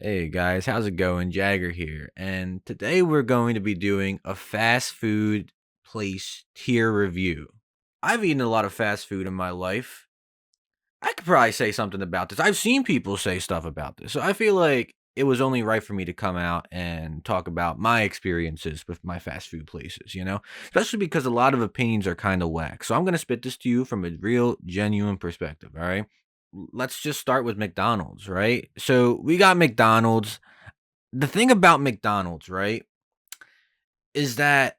Hey guys, how's it going? Jagger here. And today we're going to be doing a fast food place tier review. I've eaten a lot of fast food in my life. I could probably say something about this. I've seen people say stuff about this. So I feel like it was only right for me to come out and talk about my experiences with my fast food places? Especially because a lot of opinions are kind of whack. So I'm going to spit this to you from a real, genuine perspective, all right? Let's just start with McDonald's, right? So we got McDonald's. The thing about McDonald's, right, is that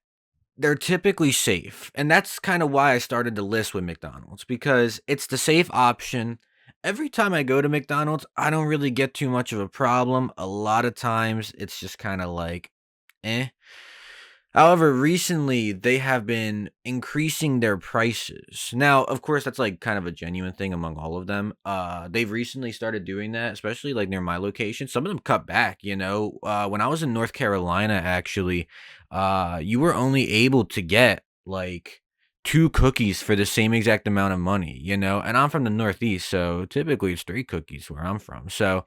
they're typically safe. And that's kind of why I started the list with McDonald's because it's the safe option. Every time I go to McDonald's, I don't really get too much of a problem. A lot of times it's just kind of like, eh. However, recently they have been increasing their prices. Now, of course, that's like kind of a genuine thing among all of them. They've recently started doing that, especially like near my location. Some of them cut back. When I was in North Carolina, actually, you were only able to get like two cookies for the same exact amount of money. And I'm from the Northeast, so typically it's three cookies where I'm from. So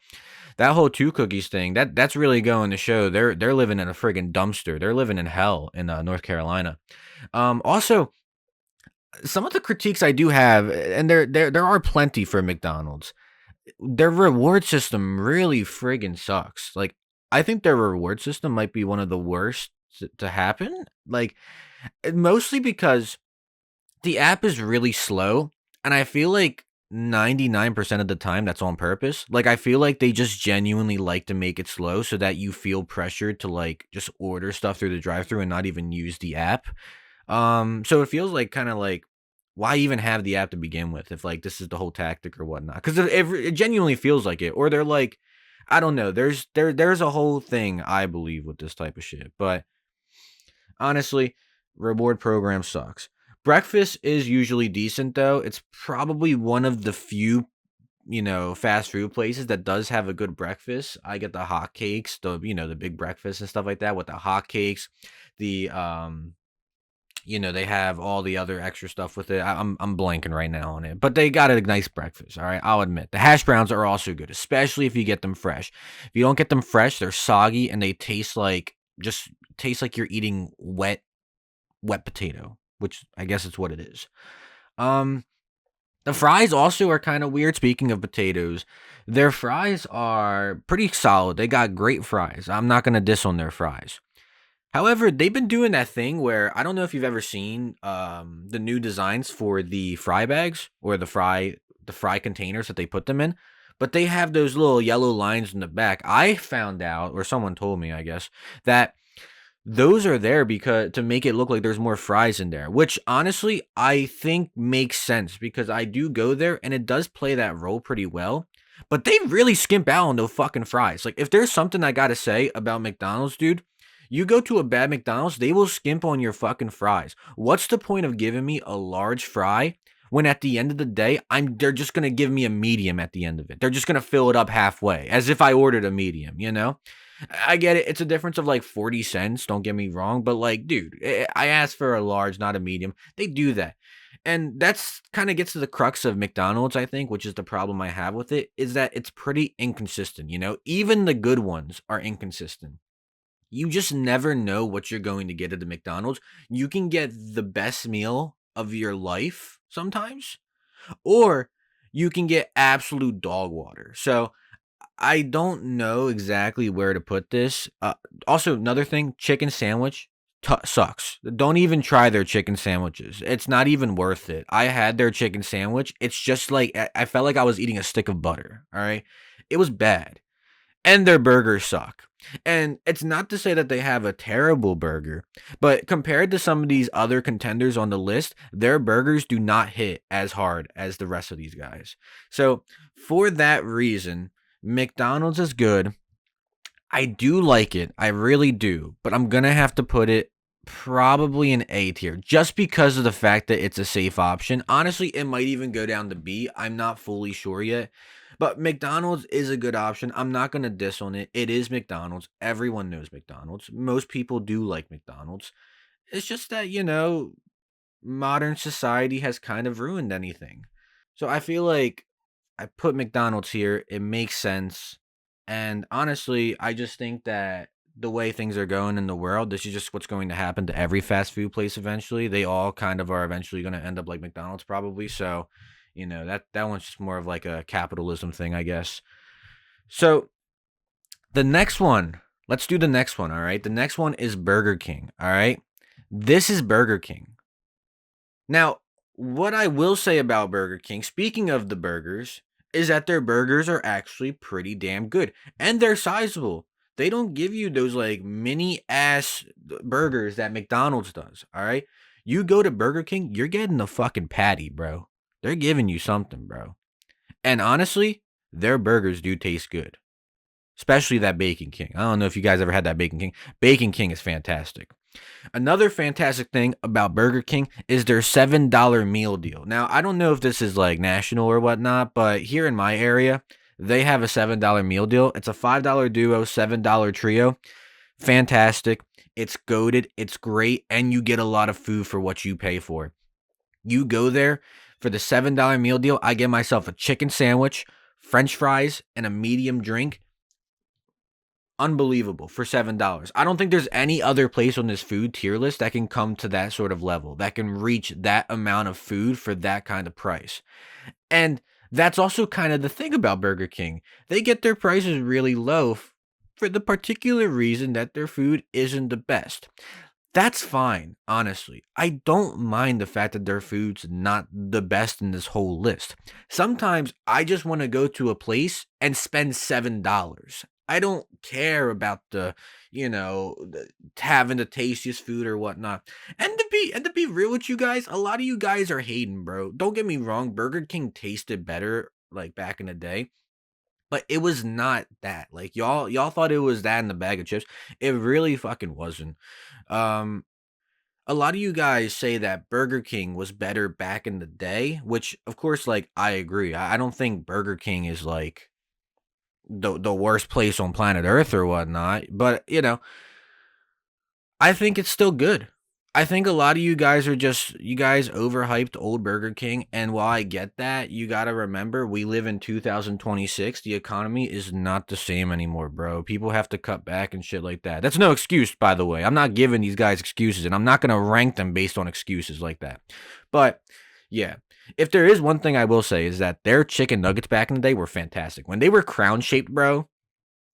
that whole two cookies thing, that's really going to show they're living in a friggin' dumpster. They're living in hell in North Carolina. Also, some of the critiques I do have, and there are plenty for McDonald's. Their reward system really friggin' sucks. Like, I think their reward system might be one of the worst to happen. Like, mostly because the app is really slow, and I feel like 99% of the time that's on purpose. Like, I feel like they just genuinely like to make it slow so that you feel pressured to, like, just order stuff through the drive-thru and not even use the app. So it feels like kinda like, why even have the app to begin with if, like, this is the whole tactic or whatnot? 'Cause it genuinely feels like it, or they're like I don't know, there's a whole thing, I believe, with this type of shit, but honestly, reward program sucks. Breakfast is usually decent though. It's probably one of the few fast food places that does have a good breakfast. I get the hot cakes, the big breakfast and stuff like that with the hot cakes. The they have all the other extra stuff with it. I'm blanking right now on it, but they got a nice breakfast. All right, I'll admit the hash browns are also good, especially if you get them fresh. If you don't get them fresh, they're soggy and they taste like you're eating wet potato, which I guess is what it is. Um, the fries also are kind of weird. Speaking of potatoes, their fries are pretty solid. They got great fries. I'm not gonna diss on their fries. However, they've been doing that thing where I don't know if you've ever seen the new designs for the fry bags or the fry containers that they put them in, but they have those little yellow lines in the back. I found out, or someone told me, I guess, that those are there because to make it look like there's more fries in there, which honestly I think makes sense because I do go there and it does play that role pretty well. But they really skimp out on those fucking fries. Like if there's something I gotta say about McDonald's, dude, you go to a bad McDonald's, they will skimp on your fucking fries. What's the point of giving me a large fry when at the end of the day, they're just gonna give me a medium at the end of it. They're just gonna fill it up halfway, as if I ordered a medium? I get it. It's a difference of like 40 cents. Don't get me wrong. But like, dude, I asked for a large, not a medium. They do that. And that's kind of gets to the crux of McDonald's, I think, which is the problem I have with it, is that it's pretty inconsistent? Even the good ones are inconsistent. You just never know what you're going to get at the McDonald's. You can get the best meal of your life sometimes, or you can get absolute dog water. So I don't know exactly where to put this. Also, another thing, chicken sandwich sucks. Don't even try their chicken sandwiches. It's not even worth it. I had their chicken sandwich. It's just like I felt like I was eating a stick of butter. All right, it was bad, and their burgers suck. And it's not to say that they have a terrible burger, but compared to some of these other contenders on the list, their burgers do not hit as hard as the rest of these guys. So, for that reason, McDonald's is good. I do like it. I really do. But I'm going to have to put it probably in A tier just because of the fact that it's a safe option. Honestly, it might even go down to B. I'm not fully sure yet. But McDonald's is a good option. I'm not going to diss on it. It is McDonald's. Everyone knows McDonald's. Most people do like McDonald's. It's just that modern society has kind of ruined anything. So I feel like I put McDonald's here. It makes sense. And honestly, I just think that the way things are going in the world, this is just what's going to happen to every fast food place eventually. They all kind of are eventually going to end up like McDonald's probably. So, that one's just more of like a capitalism thing, I guess. So, the next one, let's do the next one, all right? The next one is Burger King, all right? This is Burger King. Now, what I will say about Burger King, speaking of the burgers, is that their burgers are actually pretty damn good and they're sizable. They don't give you those like mini ass burgers that McDonald's does, all right? You go to Burger King, you're getting the fucking patty, bro. They're giving you something, bro. And honestly, their burgers do taste good, especially that Bacon King. I don't know if you guys ever had that Bacon King. Bacon King is fantastic. Another fantastic thing about Burger King is their $7 meal deal. Now, I don't know if this is like national or whatnot, but here in my area, they have a $7 meal deal. It's a $5 duo, $7 trio. Fantastic. It's goated. It's great. And you get a lot of food for what you pay for. You go there for the $7 meal deal. I get myself a chicken sandwich, French fries, and a medium drink. Unbelievable for $7. I don't think there's any other place on this food tier list that can come to that sort of level, that can reach that amount of food for that kind of price. And that's also kind of the thing about Burger King. They get their prices really low for the particular reason that their food isn't the best. That's fine, honestly. I don't mind the fact that their food's not the best in this whole list. Sometimes I just want to go to a place and spend $7. I don't care about having the tastiest food or whatnot. And to be real with you guys, a lot of you guys are hating, bro. Don't get me wrong, Burger King tasted better like back in the day, but it was not that. Like y'all thought it was that in the bag of chips. It really fucking wasn't. Um, a lot of you guys say that Burger King was better back in the day, which of course, like I agree. I don't think Burger King is like the worst place on planet Earth or whatnot, but I think it's still good. I think a lot of you guys you guys overhyped old Burger King. And while I get that, you got to remember we live in 2026. The economy is not the same anymore, bro. People have to cut back and shit like that. That's no excuse, by the way. I'm not giving these guys excuses and I'm not going to rank them based on excuses like that. But yeah, if there is one thing I will say is that their chicken nuggets back in the day were fantastic. When they were crown shaped, bro,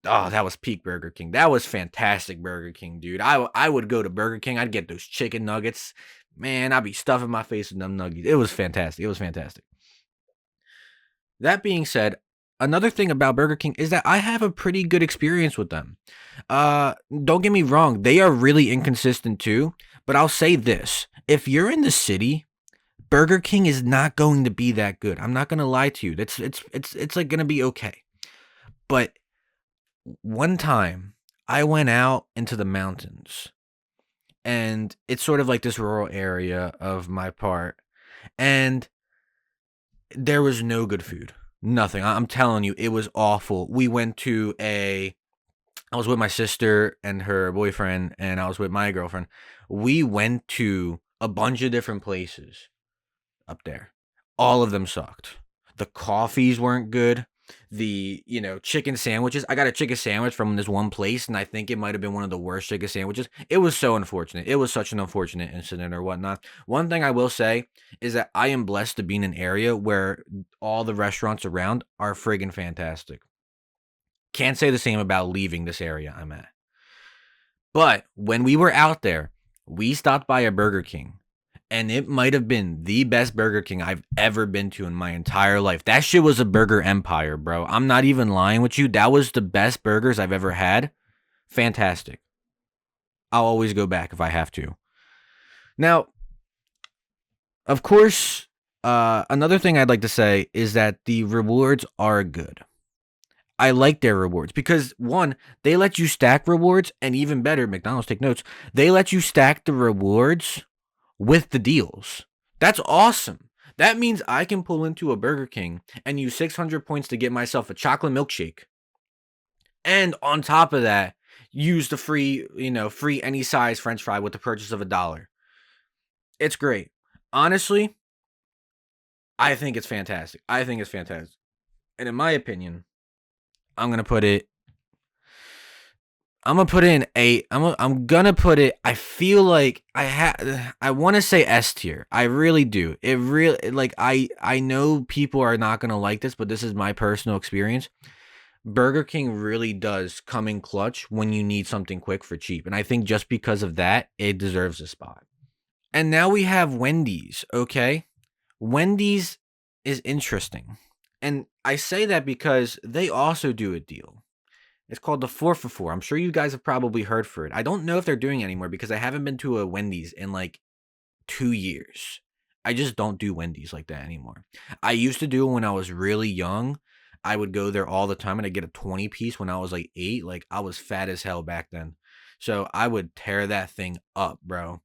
oh, that was peak Burger King. That was fantastic Burger King, dude. I would go to Burger King. I'd get those chicken nuggets. Man, I'd be stuffing my face with them nuggets. It was fantastic. It was fantastic. That being said, another thing about Burger King is that I have a pretty good experience with them. Don't get me wrong, they are really inconsistent too, but I'll say this. If you're in the city, Burger King is not going to be that good. I'm not going to lie to you. It's like going to be okay. But one time I went out into the mountains and it's sort of like this rural area of my part and there was no good food. Nothing. I'm telling you, it was awful. I was with my sister and her boyfriend and I was with my girlfriend. We went to a bunch of different places up there. All of them sucked. The coffees weren't good. The chicken sandwiches. I got a chicken sandwich from this one place, and I think it might have been one of the worst chicken sandwiches. It was so unfortunate. It was such an unfortunate incident or whatnot. One thing I will say is that I am blessed to be in an area where all the restaurants around are friggin' fantastic. Can't say the same about leaving this area I'm at. But when we were out there, we stopped by a Burger King and it might have been the best Burger King I've ever been to in my entire life. That shit was a burger empire, bro. I'm not even lying with you. That was the best burgers I've ever had. Fantastic. I'll always go back if I have to. Now, of course, another thing I'd like to say is that the rewards are good. I like their rewards because one, they let you stack rewards, and even better, McDonald's, take notes, they let you stack the rewards with the deals. That's awesome. That means I can pull into a Burger King and use 600 points to get myself a chocolate milkshake. And on top of that, use the free any size french fry with the purchase of $1. It's great. Honestly, I think it's fantastic. I think it's fantastic. And in my opinion, I'm going to put it I'm gonna put it in eight. I'm gonna put it. I feel like I want to say S tier. I really do. It really like I know people are not gonna like this, but this is my personal experience. Burger King really does come in clutch when you need something quick for cheap, and I think just because of that, it deserves a spot. And now we have Wendy's. Okay, Wendy's is interesting, and I say that because they also do a deal. It's called the 4 for 4. I'm sure you guys have probably heard for it. I don't know if they're doing it anymore because I haven't been to a Wendy's in like 2 years. I just don't do Wendy's like that anymore. I used to do it when I was really young. I would go there all the time and I'd get a 20 piece when I was like 8. Like I was fat as hell back then. So I would tear that thing up, bro.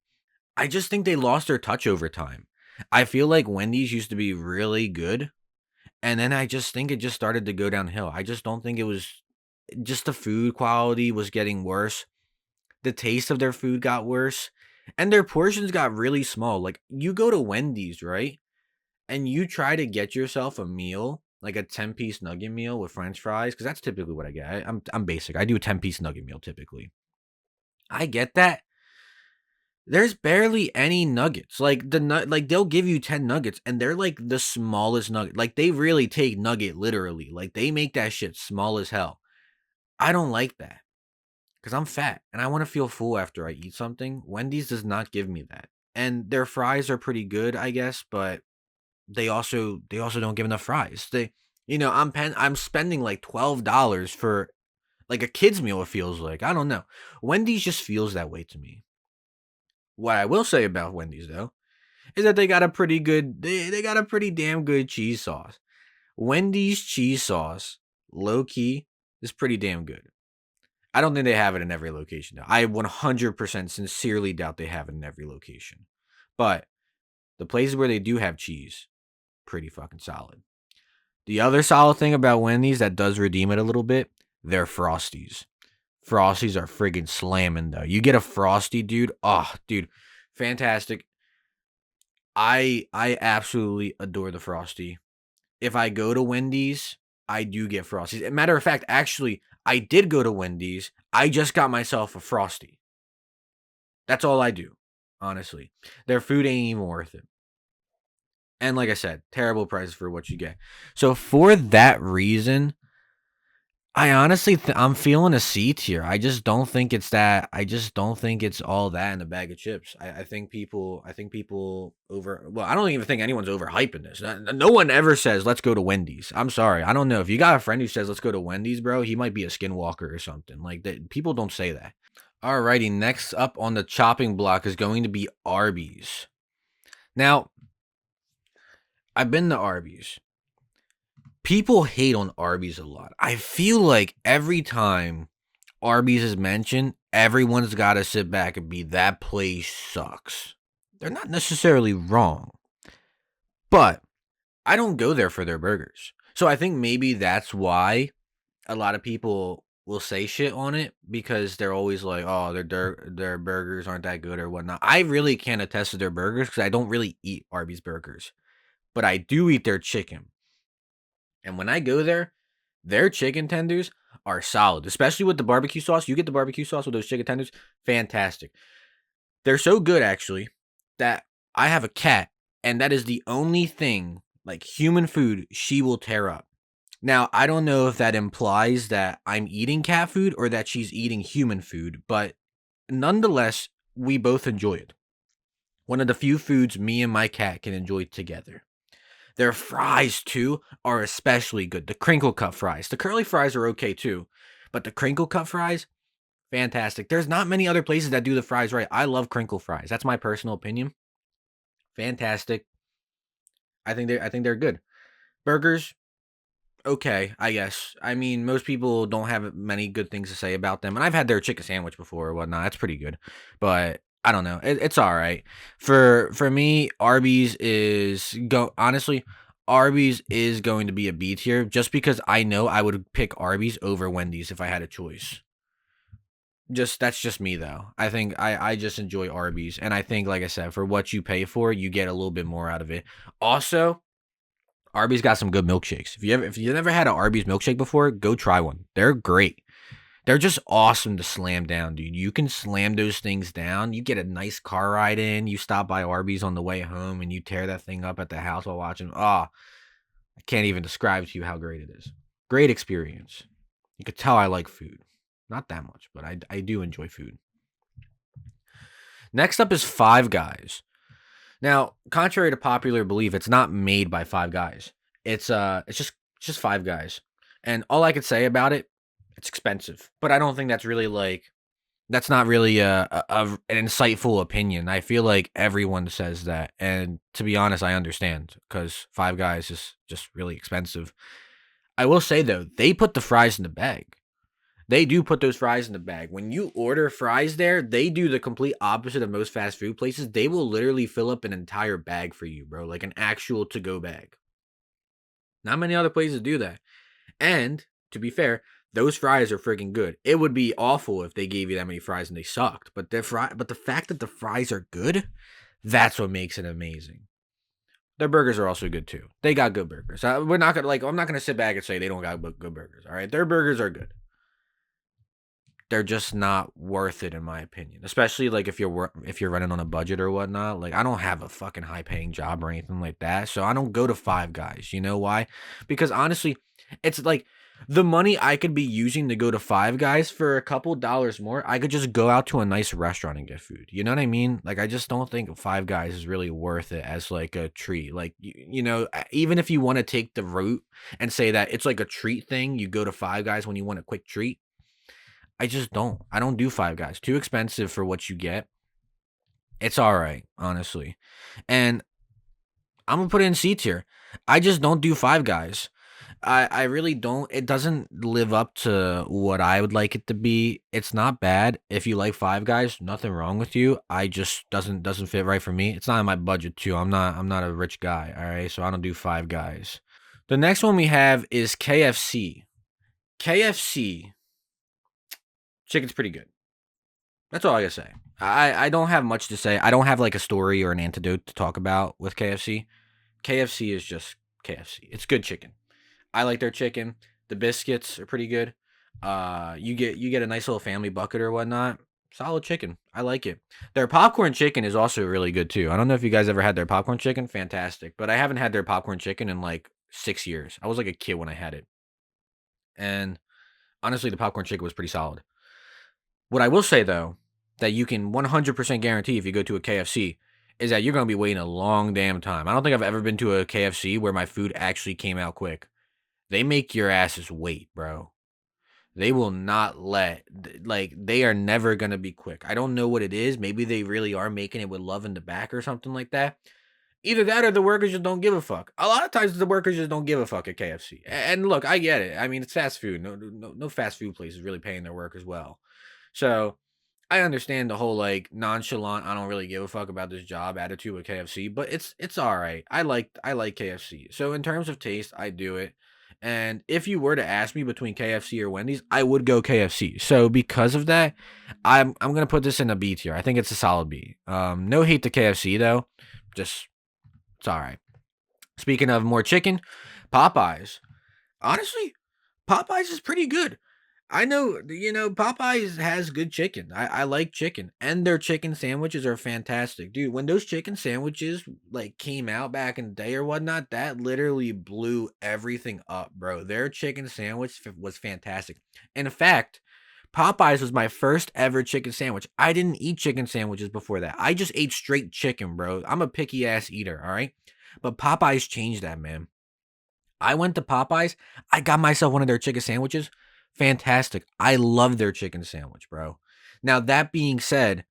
I just think they lost their touch over time. I feel like Wendy's used to be really good. And then I just think it just started to go downhill. I just don't think it was just the food quality was getting worse. The taste of their food got worse. And their portions got really small. Like you go to Wendy's, right? And you try to get yourself a meal, like a 10-piece nugget meal with French fries, because that's typically what I get. I'm basic. I do a 10-piece nugget meal typically. I get that. There's barely any nuggets. Like like they'll give you 10 nuggets and they're like the smallest nugget. Like they really take nugget literally. Like they make that shit small as hell. I don't like that because I'm fat and I want to feel full after I eat something. Wendy's does not give me that. And their fries are pretty good, I guess, but they also don't give enough fries. I'm spending like $12 for like a kid's meal, it feels like. I don't know. Wendy's just feels that way to me. What I will say about Wendy's though is that they got a pretty damn good cheese sauce. Wendy's cheese sauce, low key, is pretty damn good. I don't think they have it in every location. Though. I 100% sincerely doubt they have it in every location. But the places where they do have cheese, pretty fucking solid. The other solid thing about Wendy's that does redeem it a little bit, they're Frosties. Frosties are friggin' slamming though. You get a Frosty, dude. Oh, dude, fantastic. I absolutely adore the Frosty. If I go to Wendy's, I do get Frosties. Matter of fact, actually, I did go to Wendy's. I just got myself a Frosty. That's all I do, honestly. Their food ain't even worth it. And like I said, terrible prices for what you get. So for that reason, I honestly, I'm feeling a C tier. I just don't think it's that. I just don't think it's all that in a bag of chips. I think people over. Well, I don't even think anyone's overhyping this. No one ever says let's go to Wendy's. I'm sorry, I don't know if you got a friend who says let's go to Wendy's, bro. He might be a skinwalker or something. Like that, people don't say that. Alrighty, next up on the chopping block is going to be Arby's. Now, I've been to Arby's. People hate on Arby's a lot. I feel like every time Arby's is mentioned, everyone's got to sit back and be that place sucks. They're not necessarily wrong, but I don't go there for their burgers. So I think maybe that's why a lot of people will say shit on it because they're always like, "Oh, their burgers aren't that good or whatnot." I really can't attest to their burgers because I don't really eat Arby's burgers, but I do eat their chicken. And when I go there, their chicken tenders are solid, especially with the barbecue sauce. You get the barbecue sauce with those chicken tenders, fantastic. They're so good actually that I have a cat, and that is the only thing like human food she will tear up. Now, I don't know if that implies that I'm eating cat food or that she's eating human food, but nonetheless, we both enjoy it. One of the few foods me and my cat can enjoy together. Their fries, too, are especially good. The crinkle cut fries. The curly fries are okay, too. But the crinkle cut fries, fantastic. There's not many other places that do the fries right. I love crinkle fries. That's my personal opinion. Fantastic. I think they're good. Burgers, okay, I guess. I mean, most people don't have many good things to say about them. And I've had their chicken sandwich before or whatnot. That's pretty good. But I don't know. It's all right. For me, Arby's is going to be a B tier just because I know I would pick Arby's over Wendy's if I had a choice. Just that's just me though. I think I just enjoy Arby's and I think like I said, for what you pay for, you get a little bit more out of it. Also, Arby's got some good milkshakes. If you never had an Arby's milkshake before, go try one. They're great. They're just awesome to slam down, dude. You can slam those things down. You get a nice car ride in. You stop by Arby's on the way home and you tear that thing up at the house while watching. Oh, I can't even describe to you how great it is. Great experience. You could tell I like food. Not that much, but I do enjoy food. Next up is Five Guys. Now, contrary to popular belief, it's not made by Five Guys. It's just Five Guys. And all I could say about it, it's expensive. But I don't think that's really that's not really an insightful opinion. I feel like everyone says that. And to be honest, I understand because Five Guys is just really expensive. I will say though, they put the fries in the bag. They do put those fries in the bag. When you order fries there, they do the complete opposite of most fast food places. They will literally fill up an entire bag for you, bro, like an actual to-go bag. Not many other places do that. And to be fair, those fries are freaking good. It would be awful if they gave you that many fries and they sucked. But the fact that the fries are good, that's what makes it amazing. Their burgers are also good too. They got good burgers. I'm not gonna sit back and say they don't got good burgers. All right, their burgers are good. They're just not worth it in my opinion. Especially like if you're running on a budget or whatnot. Like I don't have a fucking high paying job or anything like that, so I don't go to Five Guys. You know why? Because honestly, it's like the money I could be using to go to Five Guys for a couple dollars more, I could just go out to a nice restaurant and get food. You know what I mean? Like I just don't think Five Guys is really worth it as like a treat. Like even if you want to take the route and say that it's like a treat thing, you go to Five Guys when you want a quick treat. I just don't. I don't do Five Guys. Too expensive for what you get. It's all right, honestly. And I'm gonna put it in C tier. I just don't do Five Guys. I really don't. It doesn't live up to what I would like it to be. It's not bad. If you like Five Guys, nothing wrong with you. I just doesn't fit right for me. It's not in my budget too. I'm not a rich guy, all right? So I don't do Five Guys. The next one we have is KFC. KFC chicken's pretty good. That's all I gotta say. I don't have much to say. I don't have like a story or an antidote to talk about with KFC. KFC is just KFC. It's good chicken. I like their chicken. The biscuits are pretty good. You get a nice little family bucket or whatnot. Solid chicken. I like it. Their popcorn chicken is also really good too. I don't know if you guys ever had their popcorn chicken. Fantastic. But I haven't had their popcorn chicken in like 6 years. I was like a kid when I had it. And honestly, the popcorn chicken was pretty solid. What I will say though, that you can 100% guarantee if you go to a KFC is that you're going to be waiting a long damn time. I don't think I've ever been to a KFC where my food actually came out quick. They make your asses wait, bro. They will not they are never going to be quick. I don't know what it is. Maybe they really are making it with love in the back or something like that. Either that or the workers just don't give a fuck. A lot of times the workers just don't give a fuck at KFC. And look, I get it. I mean, it's fast food. No fast food place is really paying their workers well. So I understand the whole like nonchalant, I don't really give a fuck about this job attitude with KFC, but it's all right. I like KFC. So in terms of taste, I do it. And if you were to ask me between KFC or Wendy's, I would go KFC. So because of that, I'm gonna put this in a B tier. I think it's a solid B. No hate to KFC though. Just it's all right. Speaking of more chicken, Popeyes. Honestly, Popeyes is pretty good. I know, Popeyes has good chicken. I like chicken, and their chicken sandwiches are fantastic, dude. When those chicken sandwiches like came out back in the day or whatnot, that literally blew everything up, bro. Their chicken sandwich was fantastic. In fact, Popeyes was my first ever chicken sandwich. I didn't eat chicken sandwiches before that. I just ate straight chicken, bro. I'm a picky ass eater, all right? But Popeyes changed that, man. I went to Popeyes. I got myself one of their chicken sandwiches. Fantastic. I love their chicken sandwich, bro. Now, that being said,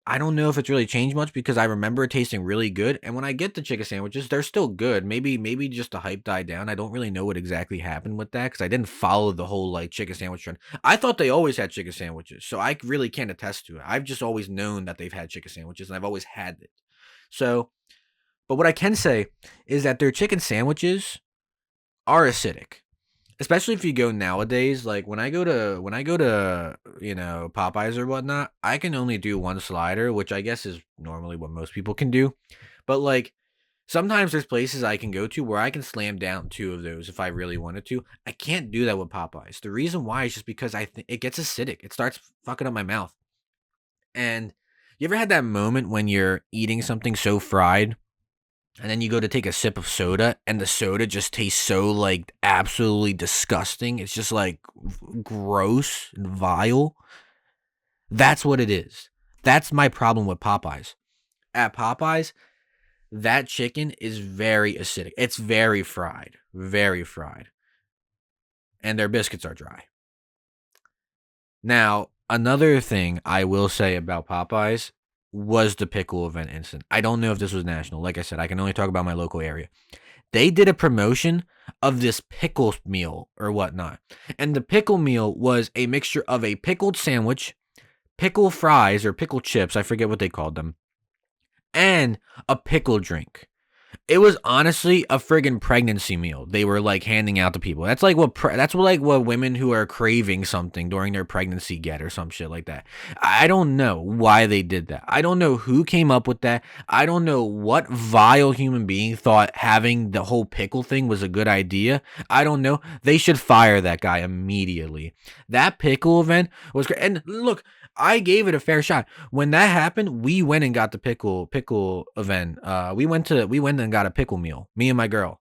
I don't know if it's really changed much because I remember it tasting really good. And when I get the chicken sandwiches, they're still good. Maybe just the hype died down. I don't really know what exactly happened with that because I didn't follow the whole like chicken sandwich trend. I thought they always had chicken sandwiches, so I really can't attest to it. I've just always known that they've had chicken sandwiches and I've always had it. So, but what I can say is that their chicken sandwiches are acidic. Especially if you go nowadays, like when I go to Popeyes or whatnot, I can only do one slider, which I guess is normally what most people can do. But like Sometimes there's places I can go to where I can slam down 2 of those if I really wanted to. I can't do that with Popeyes. The reason why is just because I think it gets acidic. It starts fucking up my mouth. And you ever had that moment when you're eating something so fried and then you go to take a sip of soda and the soda just tastes so like absolutely disgusting? It's just like gross and vile. That's what it is. That's my problem with Popeyes. At Popeyes, that chicken is very acidic. It's very fried, and their biscuits are dry. Now, another thing I will say about Popeyes was the pickle event incident. I don't know if this was national. Like I said, I can only talk about my local area. They did a promotion of this pickle meal or whatnot. And the pickle meal was a mixture of a pickled sandwich, pickle fries or pickle chips, I forget what they called them, and a pickle drink. It was honestly a friggin' pregnancy meal they were like handing out to people. That's like what women who are craving something during their pregnancy get or some shit like that. I don't know why they did that. I don't know who came up with that. I don't know what vile human being thought having the whole pickle thing was a good idea. I don't know. They should fire that guy immediately. That pickle event was great. And look, I gave it a fair shot. When that happened, we went and got the pickle event. We went and got a pickle meal. Me and my girl.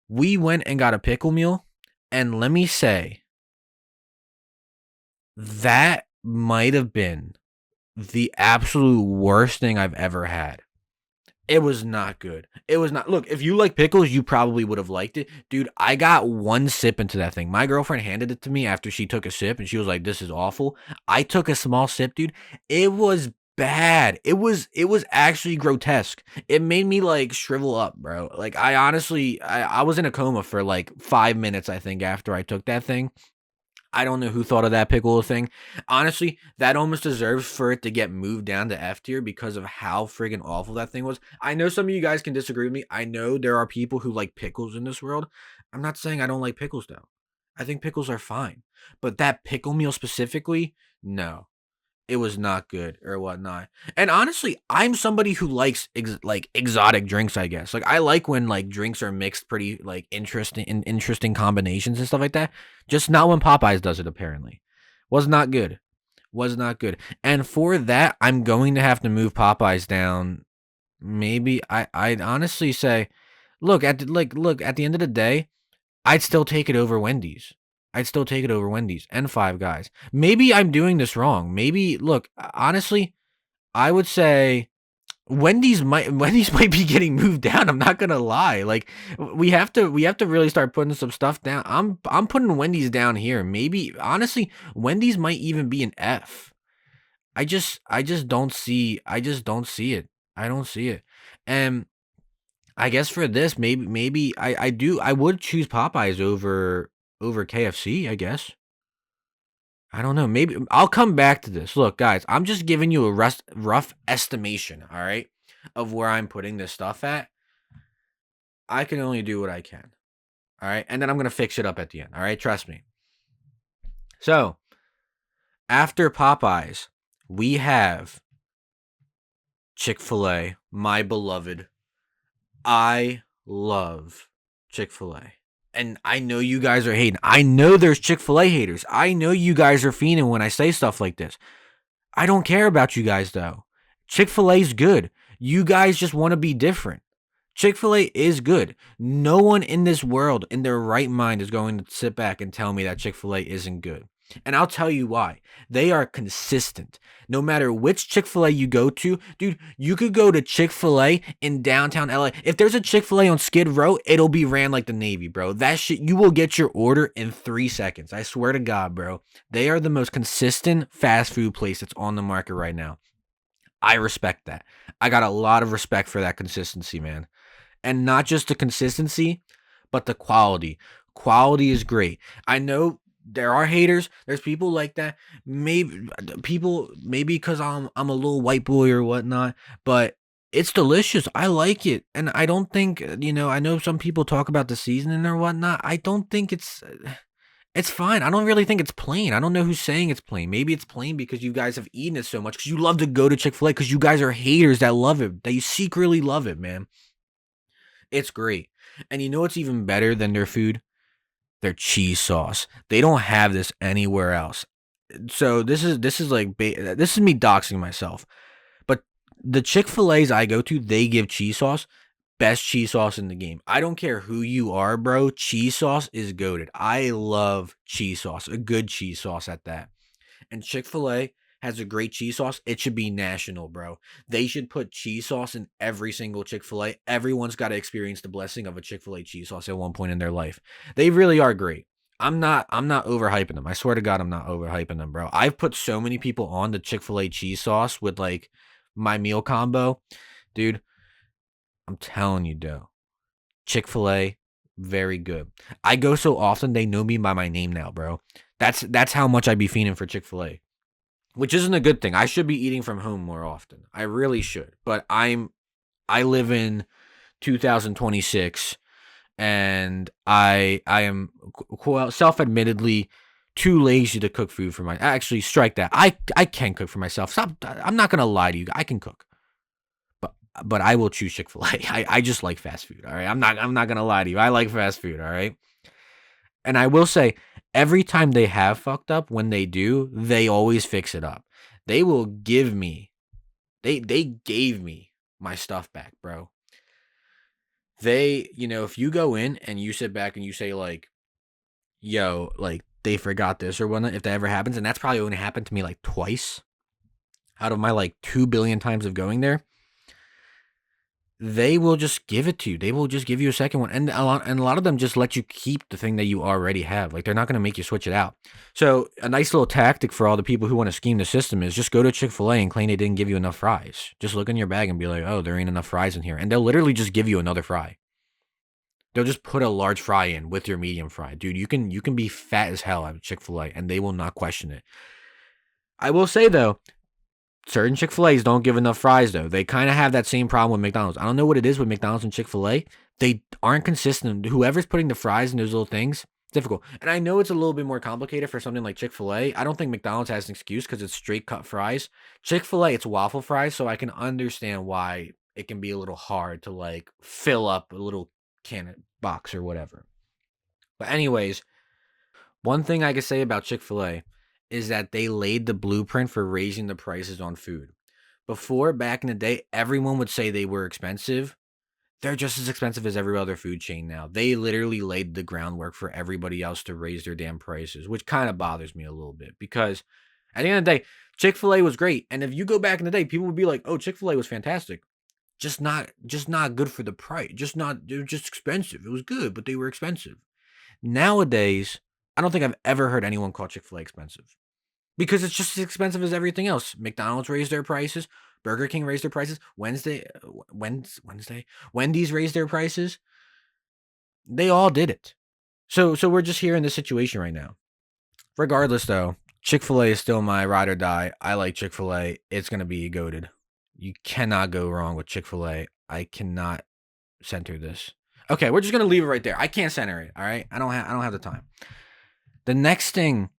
We went and got a pickle meal, and let me say, that might have been the absolute worst thing I've ever had. It was not good. It was not. Look, if you like pickles, you probably would have liked it. Dude, I got one sip into that thing. My girlfriend handed it to me after she took a sip and she was like, "This is awful." I took a small sip, dude. It was bad. It was actually grotesque. It made me like shrivel up, bro. Like I honestly I was in a coma for like 5 minutes, I think, after I took that thing. I don't know who thought of that pickle thing. Honestly, that almost deserves for it to get moved down to F tier because of how friggin' awful that thing was. I know some of you guys can disagree with me. I know there are people who like pickles in this world. I'm not saying I don't like pickles though. I think pickles are fine. But that pickle meal specifically, no, it was not good or whatnot. And honestly, I'm somebody who likes like exotic drinks, I guess. Like I like when like drinks are mixed pretty like interesting combinations and stuff like that. Just not when Popeyes does it apparently. Was not good. Was not good. And for that, I'm going to have to move Popeyes down. Maybe I'd honestly say look at the end of the day, I'd still take it over Wendy's. I'd still take it over Wendy's and Five Guys. Maybe I'm doing this wrong. Maybe look, honestly, I would say Wendy's might be getting moved down. I'm not gonna lie. Like we have to really start putting some stuff down. I'm putting Wendy's down here. Maybe honestly, Wendy's might even be an F. I just don't see it. I don't see it. And I guess for this, maybe I would choose Popeyes over KFC, I guess. I don't know. Maybe I'll come back to this. Look, guys, I'm just giving you a rough estimation, all right, of where I'm putting this stuff at. I can only do what I can, all right, and then I'm gonna fix it up at the end, all right. Trust me. So after Popeyes, we have Chick-fil-A, my beloved. I love Chick-fil-A. And I know you guys are hating. I know there's Chick-fil-A haters. I know you guys are fiending when I say stuff like this. I don't care about you guys though. Chick-fil-A's good. You guys just want to be different. Chick-fil-A is good. No one in this world in their right mind is going to sit back and tell me that Chick-fil-A isn't good. And I'll tell you why. They are consistent. No matter which Chick-fil-A you go to, dude, you could go to Chick-fil-A in downtown LA. If there's a Chick-fil-A on Skid Row, it'll be ran like the Navy, bro. That shit, you will get your order in 3 seconds. I swear to God, bro. They are the most consistent fast food place that's on the market right now. I respect that. I got a lot of respect for that consistency, man. And not just the consistency, but the quality. Quality is great. I know there are haters. There's people like that. Maybe because I'm a little white boy or whatnot, but it's delicious. I like it, and I don't think I know some people talk about the seasoning or whatnot. I don't think it's fine. I don't really think it's plain. I don't know who's saying it's plain. Maybe it's plain because you guys have eaten it so much because you love to go to Chick-fil-A because you guys are haters that love it, that you secretly love it, man. It's great. And you know what's even better than their food? Their cheese sauce. They don't have this anywhere else. So this is like this is me doxing myself. But the Chick-fil-A's I go to, they give cheese sauce. Best cheese sauce in the game. I don't care who you are, bro. Cheese sauce is goated. I love cheese sauce. A good cheese sauce at that. And Chick-fil-A has a great cheese sauce. It should be national, bro. They should put cheese sauce in every single Chick-fil-A. Everyone's got to experience the blessing of a Chick-fil-A cheese sauce at one point in their life. They really are great. I'm not overhyping them. I swear to God, I'm not overhyping them, bro. I've put so many people on the Chick-fil-A cheese sauce with like my meal combo. Dude, I'm telling you, though. Chick-fil-A, very good. I go so often they know me by my name now, bro. That's how much I be fiending for Chick-fil-A. Which isn't a good thing. I should be eating from home more often. I really should. But I live in 2026 and I am self-admittedly too lazy to cook food for my actually strike that. I can cook for myself. Stop. I'm not going to lie to you. I can cook. But but I will choose Chick-fil-A. I just like fast food, all right? I'm not going to lie to you. I like fast food, all right? And I will say, every time they have fucked up, when they do, they always fix it up. They will give me, they gave me my stuff back, bro. If you go in and you sit back and you say like, yo, like they forgot this or whatnot, if that ever happens, and that's probably only happened to me like twice out of my like 2 billion times of going there, they will just give it to you. They will just give you a second one, and a lot of them just let you keep the thing that you already have. Like they're not going to make you switch it out. So a nice little tactic for all the people who want to scheme the system is just go to Chick-fil-A and claim they didn't give you enough fries. Just look in your bag and be like, "Oh, there ain't enough fries in here," and they'll literally just give you another fry. They'll just put a large fry in with your medium fry, dude. You can be fat as hell at Chick-fil-A, and they will not question it. I will say though, certain Chick-fil-A's don't give enough fries, though. They kind of have that same problem with McDonald's. I don't know what it is with McDonald's and Chick-fil-A. They aren't consistent. Whoever's putting the fries in those little things, it's difficult. And I know it's a little bit more complicated for something like Chick-fil-A. I don't think McDonald's has an excuse because it's straight cut fries. Chick-fil-A, it's waffle fries, so I can understand why it can be a little hard to like fill up a little can box or whatever. But anyways, one thing I can say about Chick-fil-A is that they laid the blueprint for raising the prices on food. Before, back in the day, everyone would say they were expensive. They're just as expensive as every other food chain now. They literally laid the groundwork for everybody else to raise their damn prices, which kind of bothers me a little bit because at the end of the day, Chick-fil-A was great. And if you go back in the day, people would be like, "Oh, Chick-fil-A was fantastic." Just not good for the price. They were just expensive. It was good, but they were expensive. Nowadays, I don't think I've ever heard anyone call Chick-fil-A expensive because it's just as expensive as everything else. McDonald's raised their prices. Burger King raised their prices. Wendy's raised their prices. They all did it. So we're just here in this situation right now. Regardless, though, Chick-fil-A is still my ride or die. I like Chick-fil-A. It's gonna be goated. You cannot go wrong with Chick-fil-A. I cannot center this. Okay, we're just gonna leave it right there. I can't center it. All right, I don't have the time. The next thing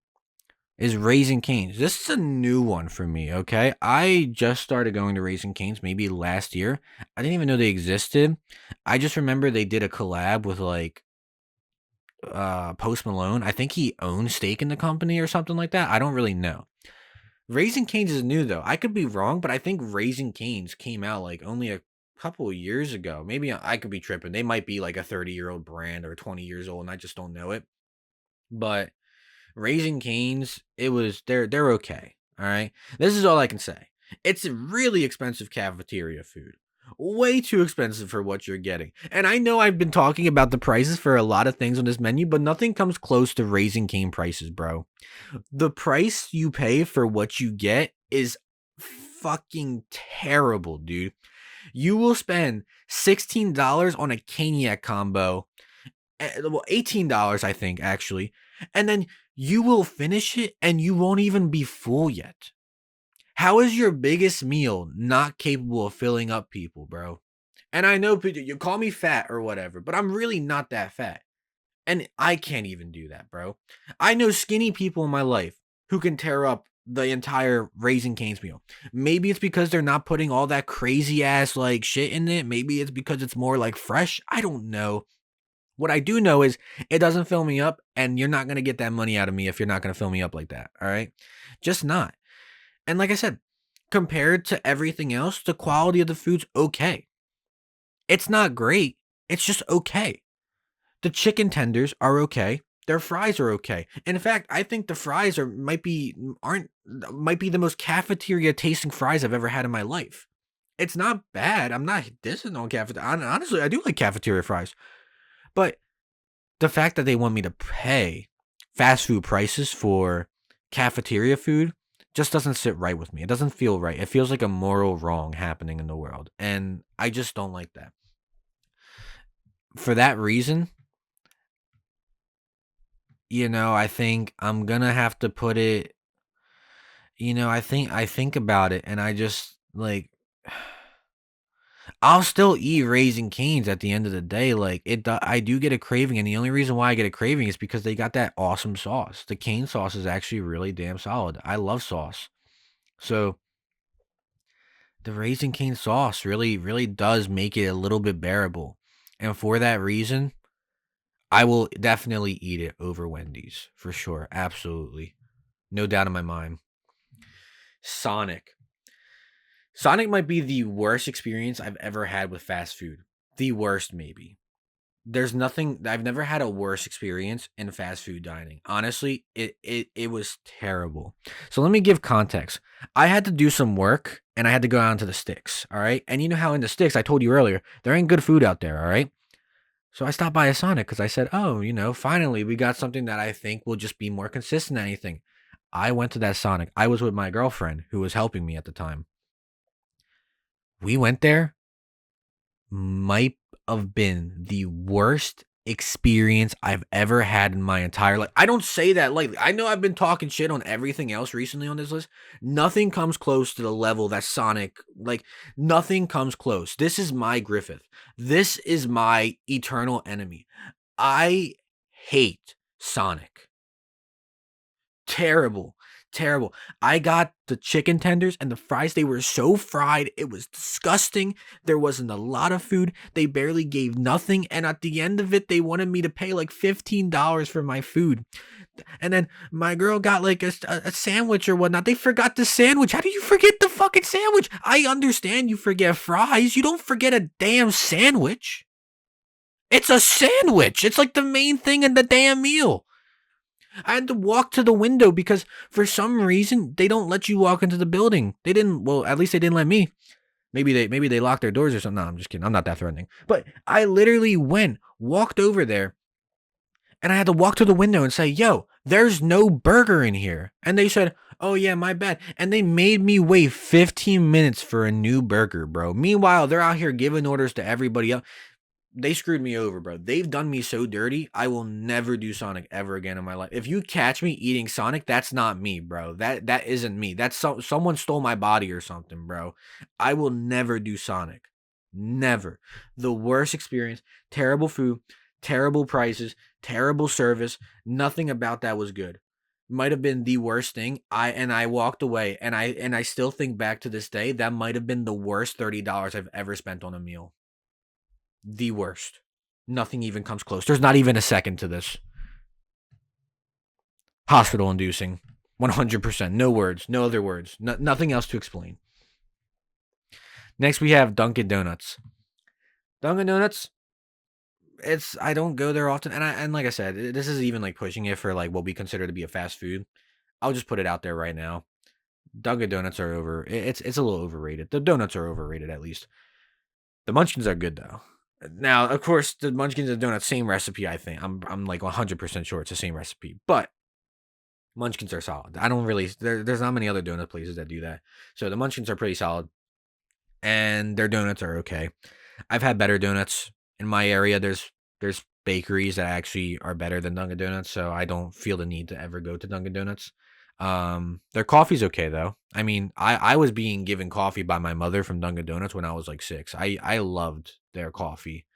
is Raising Cane's. This is a new one for me, okay? I just started going to Raising Cane's maybe last year. I didn't even know they existed. I just remember they did a collab with like Post Malone. I think he owns stake in the company or something like that. I don't really know. Raising Cane's is new though. I could be wrong, but I think Raising Cane's came out like only a couple of years ago. Maybe I could be tripping. They might be like a 30-year-old brand or 20 years old and I just don't know it. But Raising Cane's, they're okay. All right. This is all I can say. It's a really expensive cafeteria food. Way too expensive for what you're getting. And I know I've been talking about the prices for a lot of things on this menu, but nothing comes close to Raising Cane prices, bro. The price you pay for what you get is fucking terrible, dude. You will spend $16 on a Caniac combo. Well, $18, I think, actually. And then you will finish it and you won't even be full yet. How is your biggest meal not capable of filling up people, bro? And I know you call me fat or whatever, but I'm really not that fat. And I can't even do that, bro. I know skinny people in my life who can tear up the entire Raising Cane's meal. Maybe it's because they're not putting all that crazy ass like shit in it. Maybe it's because it's more like fresh. I don't know. What I do know is it doesn't fill me up, and you're not going to get that money out of me if you're not going to fill me up like that. All right. Just not. And like I said, compared to everything else, the quality of the food's okay. It's not great. It's just okay. The chicken tenders are okay. Their fries are okay. In fact, I think the fries might be the most cafeteria tasting fries I've ever had in my life. It's not bad. I'm not dissing on cafeteria. Honestly, I do like cafeteria fries. But the fact that they want me to pay fast food prices for cafeteria food just doesn't sit right with me. It doesn't feel right. It feels like a moral wrong happening in the world. And I just don't like that. For that reason, I think I'm gonna have to put it, I think about it and I just like I'll still eat Raising Cane's at the end of the day. Like I do get a craving, and the only reason why I get a craving is because they got that awesome sauce. The cane sauce is actually really damn solid. I love sauce. So the Raising Cane sauce really, really does make it a little bit bearable. And for that reason, I will definitely eat it over Wendy's for sure. Absolutely. No doubt in my mind. Sonic. Sonic might be the worst experience I've ever had with fast food. The worst, maybe. There's nothing, I've never had a worse experience in fast food dining. Honestly, it was terrible. So let me give context. I had to do some work and I had to go out to the sticks. All right. And you know how in the sticks, I told you earlier, there ain't good food out there. All right. So I stopped by a Sonic because I said, oh, finally we got something that I think will just be more consistent than anything. I went to that Sonic. I was with my girlfriend who was helping me at the time. We went there. Might have been the worst experience I've ever had in my entire life. I don't say that lightly. I know I've been talking shit on everything else recently on this list. Nothing comes close to the level that Sonic, nothing comes close. This is my Griffith. This is my eternal enemy. I hate Sonic. Terrible. Terrible. I got the chicken tenders and the fries. They were so fried. It was disgusting. There wasn't a lot of food. They barely gave nothing. And at the end of it, they wanted me to pay like $15 for my food. And then my girl got like a sandwich or whatnot. They forgot the sandwich. How do you forget the fucking sandwich? I understand you forget fries. You don't forget a damn sandwich. It's a sandwich. It's like the main thing in the damn meal. I had to walk to the window because for some reason they don't let you walk into the building. They didn't. Well, at least they didn't let me. Maybe they locked their doors or something. No, I'm just kidding. I'm not that threatening. But I literally walked over there, and I had to walk to the window and say, "Yo, there's no burger in here." And they said, "Oh yeah, my bad." And they made me wait 15 minutes for a new burger, bro. Meanwhile, they're out here giving orders to everybody else. They screwed me over, bro. They've done me so dirty. I will never do Sonic ever again in my life. If you catch me eating Sonic, that's not me, bro. That isn't me. That's someone stole my body or something, bro. I will never do Sonic. Never. The worst experience, terrible food, terrible prices, terrible service. Nothing about that was good. Might have been the worst thing. I walked away, and I still think back to this day that might have been the worst $30 I've ever spent on a meal. The worst. Nothing even comes close. There's not even a second to this. Hospital inducing. 100%. No words. No other words. Nothing else to explain. Next, we have Dunkin Donuts. Dunkin Donuts, I don't go there often. And like I said, this is even like pushing it for like what we consider to be a fast food. I'll just put it out there right now. Dunkin Donuts are it's a little overrated. The donuts are overrated, at least. The Munchkins are good, though. Now, of course, the Munchkins and Donuts, same recipe, I think. I'm like 100% sure it's the same recipe. But Munchkins are solid. I don't really... There's not many other donut places that do that. So the Munchkins are pretty solid. And their donuts are okay. I've had better donuts. In my area, there's bakeries that actually are better than Dunkin' Donuts. So I don't feel the need to ever go to Dunkin' Donuts. Their coffee's okay, though. I mean, I was being given coffee by my mother from Dunkin' Donuts when I was like 6. I loved their coffee.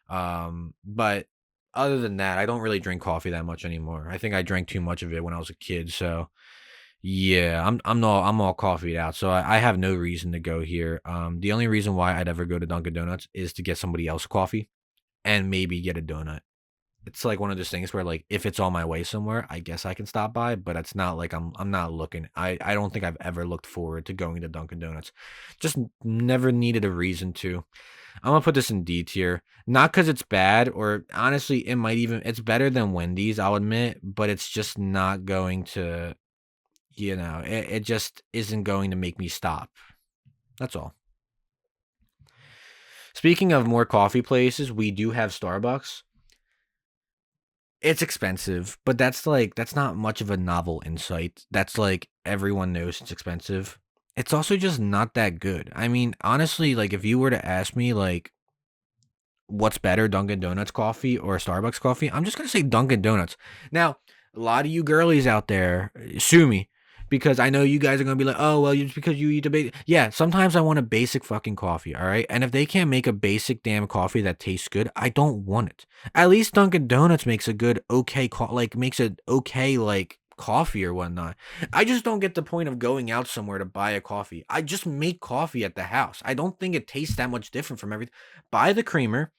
But other than that, I don't really drink coffee that much anymore. I think I drank too much of it when I was a kid. So Yeah, I'm all coffeeed out, so I have no reason to go here. The only reason why I'd ever go to Dunkin' Donuts is to get somebody else coffee and maybe get a donut. It's like one of those things where, like, if it's on my way somewhere, I guess I can stop by, but it's not like I'm not looking. I don't think I've ever looked forward to going to Dunkin' Donuts. Just never needed a reason to. I'm gonna put this in D tier. Not because it's bad, or honestly, it might even it's better than Wendy's, I'll admit, but it's just not going to, it just isn't going to make me stop. That's all. Speaking of more coffee places, we do have Starbucks. It's expensive, but that's not much of a novel insight. That's like everyone knows it's expensive. It's also just not that good. I mean, honestly, like if you were to ask me like what's better, Dunkin' Donuts coffee or Starbucks coffee, I'm just gonna say Dunkin' Donuts. Now, a lot of you girlies out there sue me because I know you guys are gonna be like, oh well, just because you eat the basic. Yeah, sometimes I want a basic fucking coffee, all right. And if they can't make a basic damn coffee that tastes good, I don't want it. At least Dunkin' Donuts makes a good, okay, like makes it okay, like coffee or whatnot. I just don't get the point of going out somewhere to buy a coffee. I just make coffee at the house. I don't think it tastes that much different from everything. Buy the creamer,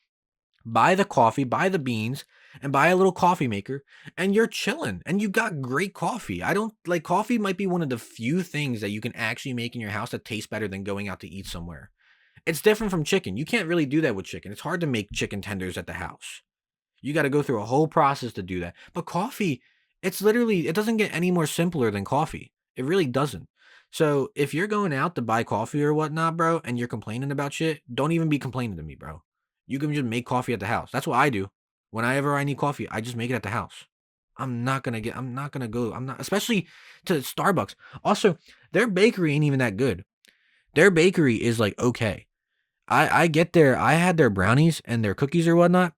buy the coffee, buy the beans, and buy a little coffee maker, and you're chilling, and you got great coffee. I don't like coffee might be one of the few things that you can actually make in your house that tastes better than going out to eat somewhere. It's different from chicken. You can't really do that with chicken. It's hard to make chicken tenders at the house. You got to go through a whole process to do that. But coffee, it doesn't get any more simpler than coffee. It really doesn't. So if you're going out to buy coffee or whatnot, bro, and you're complaining about shit, don't even be complaining to me, bro. You can just make coffee at the house. That's what I do. Whenever I need coffee, I just make it at the house. I'm not gonna go, I'm not, especially to Starbucks. Also, their bakery ain't even that good. Their bakery is like okay. I had their brownies and their cookies or whatnot.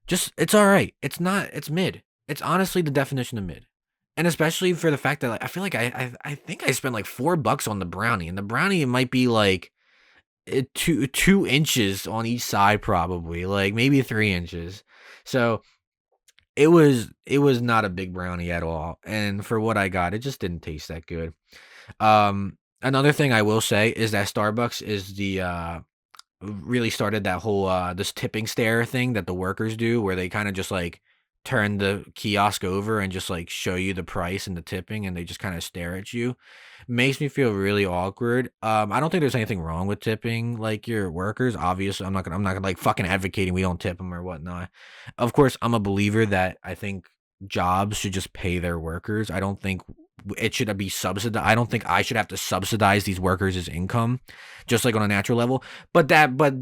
Just it's all right. It's not. It's mid. It's honestly the definition of mid, and especially for the fact that like, I feel like I think I spent like $4 on the brownie, and the brownie might be like 2 inches on each side, probably like maybe 3 inches. So it was not a big brownie at all, and for what I got, it just didn't taste that good. Another thing I will say is that Starbucks is the really started that whole this tipping stare thing that the workers do where they kind of just like turn the kiosk over and just like show you the price and the tipping and they just kind of stare at you. Makes me feel really awkward. I don't think there's anything wrong with tipping like your workers. Obviously, I'm not gonna like fucking advocating we don't tip them or whatnot. Of course, I'm a believer that I think jobs should just pay their workers. I don't think it should be subsidized. I don't think I should have to subsidize these workers' income, just like on a natural level. But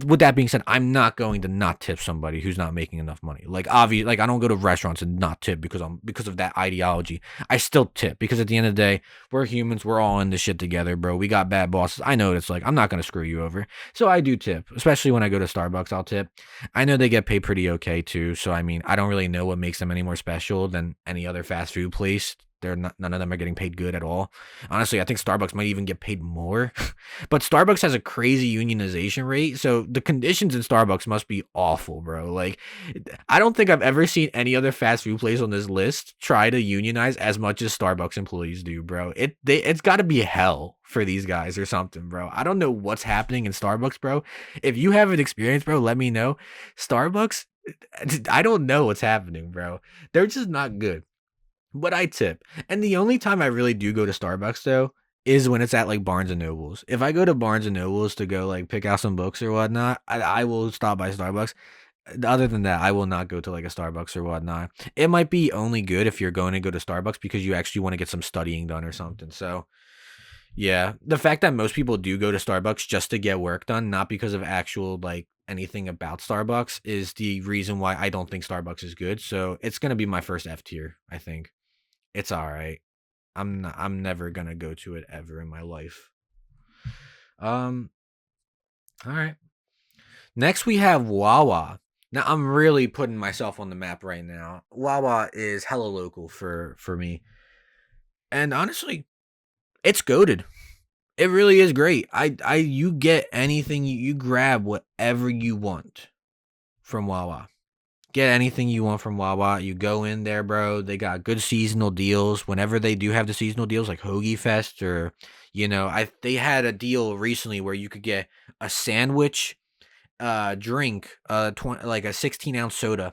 with that being said, I'm not going to not tip somebody who's not making enough money. Like obvious, like I don't go to restaurants and not tip because of that ideology. I still tip because at the end of the day, we're humans. We're all in this shit together, bro. We got bad bosses. I know what it's like. I'm not gonna screw you over, so I do tip. Especially when I go to Starbucks, I'll tip. I know they get paid pretty okay too. So I mean, I don't really know what makes them any more special than any other fast food place. None of them are getting paid good at all. Honestly, I think Starbucks might even get paid more. But Starbucks has a crazy unionization rate, so the conditions in Starbucks must be awful, bro. Like, I don't think I've ever seen any other fast food place on this list try to unionize as much as Starbucks employees do, bro. It's got to be hell for these guys or something, bro. I don't know what's happening in Starbucks, bro. If you have an experience, bro, let me know. Starbucks, I don't know what's happening, bro. They're just not good. But I tip. And the only time I really do go to Starbucks though is when it's at like Barnes and Nobles. If I go to Barnes and Nobles to go like pick out some books or whatnot, I will stop by Starbucks. Other than that, I will not go to like a Starbucks or whatnot. It might be only good if you're going to go to Starbucks because you actually want to get some studying done or something. So yeah, the fact that most people do go to Starbucks just to get work done, not because of actual like anything about Starbucks, is the reason why I don't think Starbucks is good. So it's gonna be my first F tier, I think. It's alright. I'm never gonna go to it ever in my life. Um, alright. Next we have Wawa. Now I'm really putting myself on the map right now. Wawa is hella local for me. And honestly, it's goated. It really is great. You get anything you grab whatever you want from Wawa. Get anything you want from Wawa. You go in there, bro. They got good seasonal deals. Whenever they do have the seasonal deals, like Hoagie Fest, or they had a deal recently where you could get a sandwich, drink, 20, like a 16-ounce soda,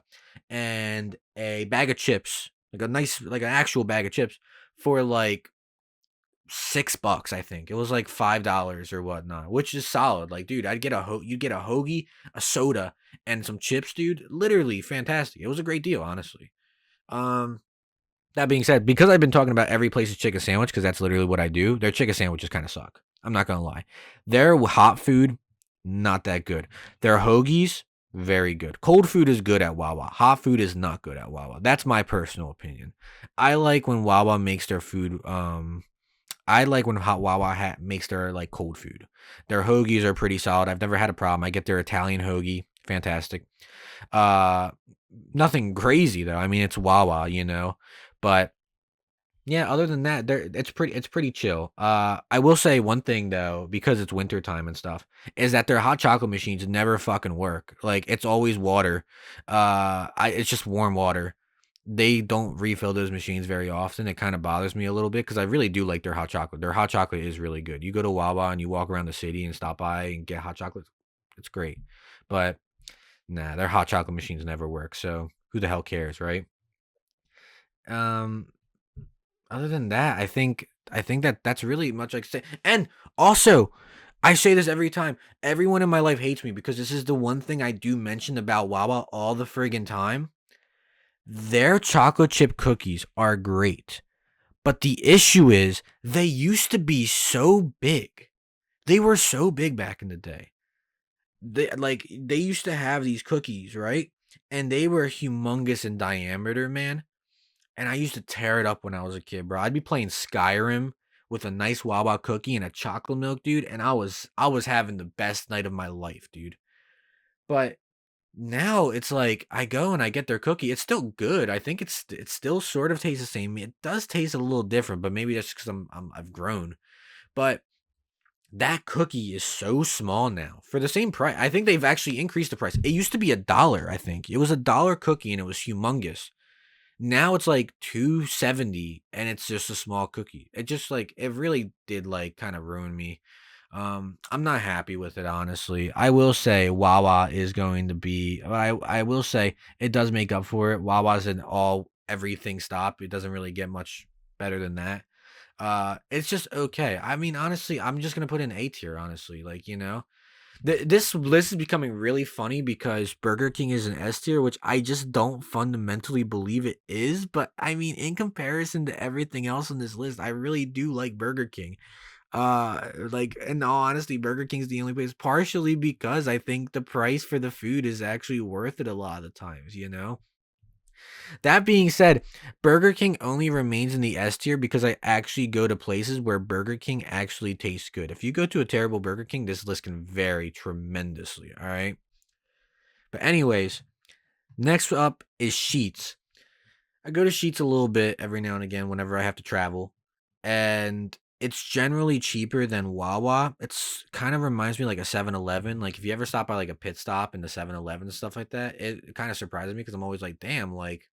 and a bag of chips, like a nice, like an actual bag of chips, for like $6. I think it was like $5 or whatnot, which is solid. Like, dude, you get a hoagie, a soda, and some chips, dude. Literally fantastic. It was a great deal, honestly. Um, that being said, because I've been talking about every place's chicken sandwich, because that's literally what I do, their chicken sandwiches kind of suck. I'm not gonna lie. Their hot food, not that good. Their hoagies, very good. Cold food is good at Wawa. Hot food is not good at Wawa. That's my personal opinion. I like when Wawa makes their food. I like when Hot Wawa makes their like cold food. Their hoagies are pretty solid. I've never had a problem. I get their Italian hoagie, fantastic. Uh, Nothing crazy though. I mean, it's Wawa, but yeah. Other than that, it's pretty chill. I will say one thing though, because it's winter time and stuff, is that their hot chocolate machines never fucking work. Like it's always water. It's just warm water. They don't refill those machines very often. It kind of bothers me a little bit because I really do like their hot chocolate. Their hot chocolate is really good. You go to Wawa and you walk around the city and stop by and get hot chocolate. It's great. But nah, their hot chocolate machines never work. So who the hell cares, right? Um, Other than that, I think that that's really much like say. And also, I say this every time. Everyone in my life hates me because this is the one thing I do mention about Wawa all the friggin' time. Their chocolate chip cookies are great. But the issue is they used to be so big. They were so big back in the day. They used to have these cookies, right? And they were humongous in diameter, man. And I used to tear it up when I was a kid, bro. I'd be playing Skyrim with a nice Wawa cookie and a chocolate milk, dude, and I was having the best night of my life, dude. But now it's like I go and I get their cookie. It's still good. I think it still sort of tastes the same. It does taste a little different, but maybe that's because I've grown. But that cookie is so small now for the same price. I think they've actually increased the price. It used to be $1. I think it was $1 cookie and it was humongous. Now it's like 270 and it's just a small cookie. It just like it really did like kind of ruin me. I'm not happy with it, honestly. I will say Wawa is going to be I will say it does make up for it. Wawa's an all everything stop. It doesn't really get much better than that. It's just okay. I mean, honestly, I'm just gonna put in A tier, honestly. Like, this list is becoming really funny because Burger King is an S tier, which I just don't fundamentally believe it is. But I mean, in comparison to everything else on this list, I really do like Burger King. Like in all honesty, Burger King's the only place, partially because I think the price for the food is actually worth it a lot of the times. That being said, Burger King only remains in the S tier because I actually go to places where Burger King actually tastes good. If you go to a terrible Burger King, this list can vary tremendously, all right? But anyways, next up is Sheetz. I go to Sheetz a little bit every now and again whenever I have to travel, and it's generally cheaper than Wawa. It's kind of reminds me like a 7-Eleven. Like if you ever stop by like a pit stop in the 7-Eleven and stuff like that, it kind of surprises me because I'm always like, damn, like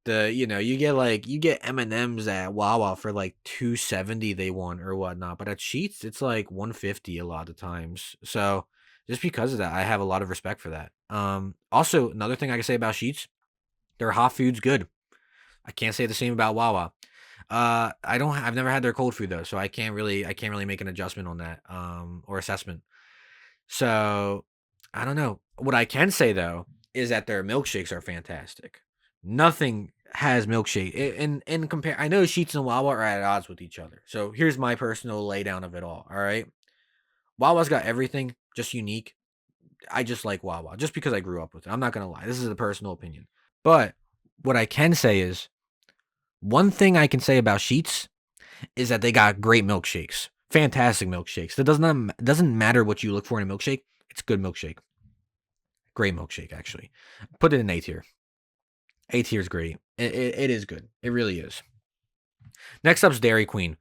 you get M&Ms at Wawa for like 270 they want or whatnot, but at Sheetz it's like 150 a lot of times. So just because of that, I have a lot of respect for that. Also another thing I can say about Sheetz, their hot food's good. I can't say the same about Wawa. I've never had their cold food though, so I can't really make an adjustment on that or assessment. So I don't know. What I can say though is that their milkshakes are fantastic. Nothing has milkshake in compare. I know Sheetz and Wawa are at odds with each other. So here's my personal laydown of it all. All right, Wawa's got everything, just unique. I just like Wawa just because I grew up with it. I'm not gonna lie. This is a personal opinion. But what I can say is one thing I can say about Sheetz is that they got great milkshakes, fantastic milkshakes. That doesn't matter what you look for in a milkshake. It's a good milkshake. Great milkshake, actually. Put it in A tier. A tier is great. It is good. It really is. Next up's Dairy Queen.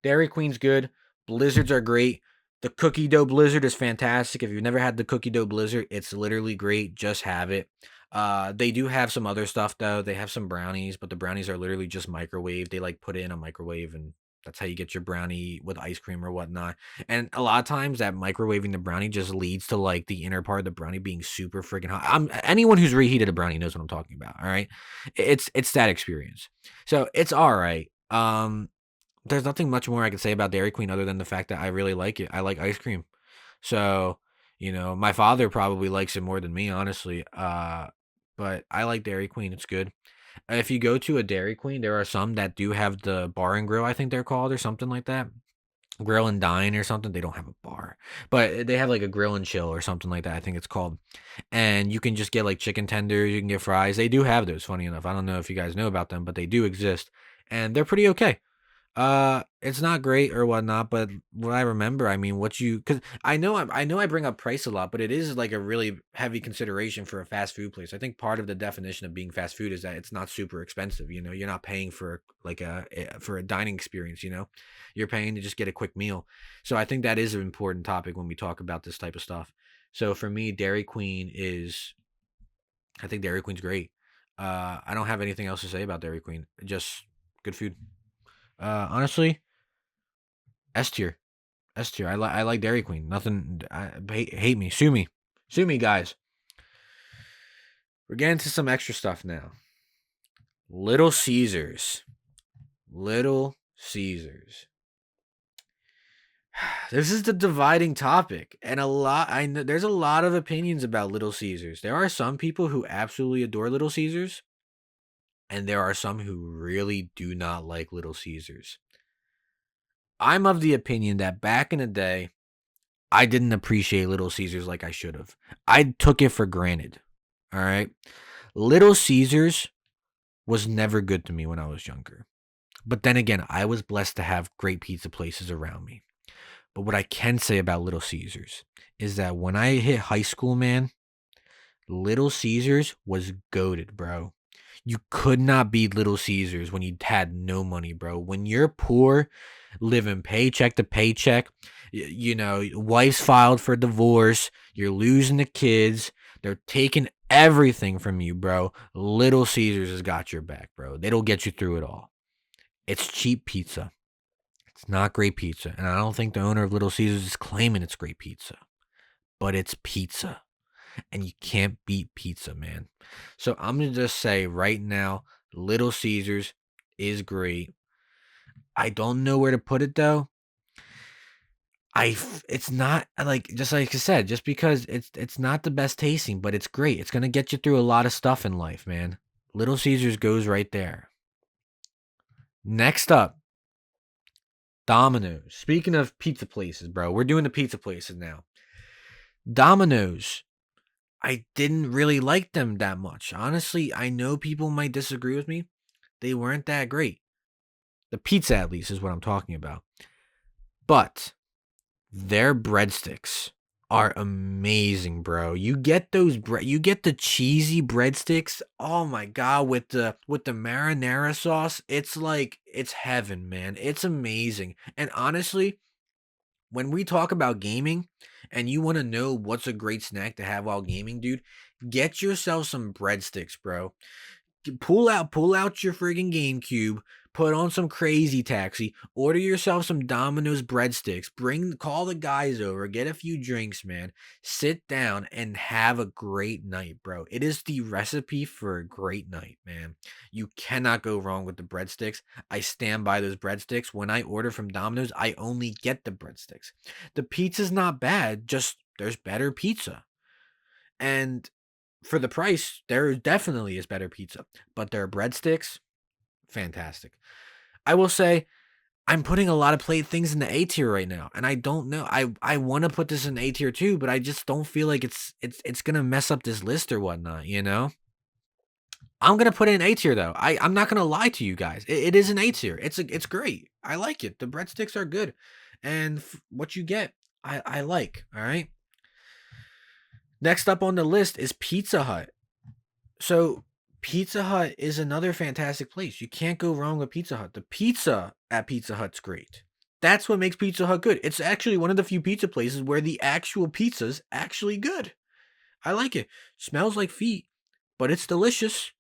Dairy Queen's good. Blizzards are great. The cookie dough blizzard is fantastic. If you've never had the cookie dough blizzard, it's literally great. Just have it. They do have some other stuff though. They have some brownies, but the brownies are literally just microwave. They like put it in a microwave and that's how you get your brownie with ice cream or whatnot. And a lot of times that microwaving the brownie just leads to like the inner part of the brownie being super freaking hot. Anyone who's reheated a brownie knows what I'm talking about. All right. It's that experience. So it's all right. There's nothing much more I can say about Dairy Queen other than the fact that I really like it. I like ice cream. So, my father probably likes it more than me, honestly. But I like Dairy Queen. It's good. If you go to a Dairy Queen, there are some that do have the bar and grill, I think they're called, or something like that. Grill and dine or something. They don't have a bar, but they have like a grill and chill or something like that, I think it's called. And you can just get like chicken tenders, you can get fries. They do have those, funny enough. I don't know if you guys know about them, but they do exist. And they're pretty okay. It's not great or whatnot, but what I remember, I mean, because I know I bring up price a lot, but it is like a really heavy consideration for a fast food place. I think part of the definition of being fast food is that it's not super expensive. You're not paying for like for a dining experience. You're paying to just get a quick meal. So I think that is an important topic when we talk about this type of stuff. So for me, I think Dairy Queen's great. I don't have anything else to say about Dairy Queen. Just good food. Honestly, S tier, S tier. I like Dairy Queen. Nothing. Hate me. Sue me, guys. We're getting to some extra stuff now. Little Caesars, Little Caesars. This is the dividing topic, and I know there's a lot of opinions about Little Caesars. There are some people who absolutely adore Little Caesars, and there are some who really do not like Little Caesars. I'm of the opinion that back in the day, I didn't appreciate Little Caesars like I should have. I took it for granted. All right. Little Caesars was never good to me when I was younger. But then again, I was blessed to have great pizza places around me. But what I can say about Little Caesars is that when I hit high school, man, Little Caesars was goated, bro. You could not beat Little Caesars when you had no money, bro. When you're poor, living paycheck to paycheck, wife's filed for divorce, you're losing the kids, they're taking everything from you, bro. Little Caesars has got your back, bro. They'll get you through it all. It's cheap pizza. It's not great pizza. And I don't think the owner of Little Caesars is claiming it's great pizza, but it's pizza. And you can't beat pizza, man. So I'm going to just say right now, Little Caesars is great. I don't know where to put it though. It's not like, just like I said, just because it's not the best tasting, but it's great. It's going to get you through a lot of stuff in life, man. Little Caesars goes right there. Next up, Domino's. Speaking of pizza places, bro, we're doing the pizza places now. Domino's. I didn't really like them that much. Honestly, I know people might disagree with me. They weren't that great. The pizza, at least, is what I'm talking about. But their breadsticks are amazing, bro. You get you get the cheesy breadsticks. Oh my god, with the marinara sauce, it's heaven, man. It's amazing. And honestly, when we talk about gaming and you want to know what's a great snack to have while gaming, dude, get yourself some breadsticks, bro. Pull out your friggin' GameCube, put on some Crazy Taxi, order yourself some Domino's breadsticks, call the guys over, get a few drinks, man. Sit down and have a great night, bro. It is the recipe for a great night, man. You cannot go wrong with the breadsticks. I stand by those breadsticks. When I order from Domino's, I only get the breadsticks. The pizza's not bad, just there's better pizza. And for the price, there definitely is better pizza, but their breadsticks, fantastic. I will say I'm putting a lot of plate things in the A tier right now, and I don't know. I want to put this in A tier too, but I just don't feel like it's gonna mess up this list or whatnot. I'm gonna put it in A tier though. I'm not gonna lie to you guys. It is an A tier. It's great. I like it. The breadsticks are good, and what you get, I like. All right. Next up on the list is Pizza Hut. So Pizza Hut is another fantastic place. You can't go wrong with Pizza Hut. The pizza at Pizza Hut's great. That's what makes Pizza Hut good. It's actually one of the few pizza places where the actual pizza's actually good. I like it. Smells like feet. but it's delicious.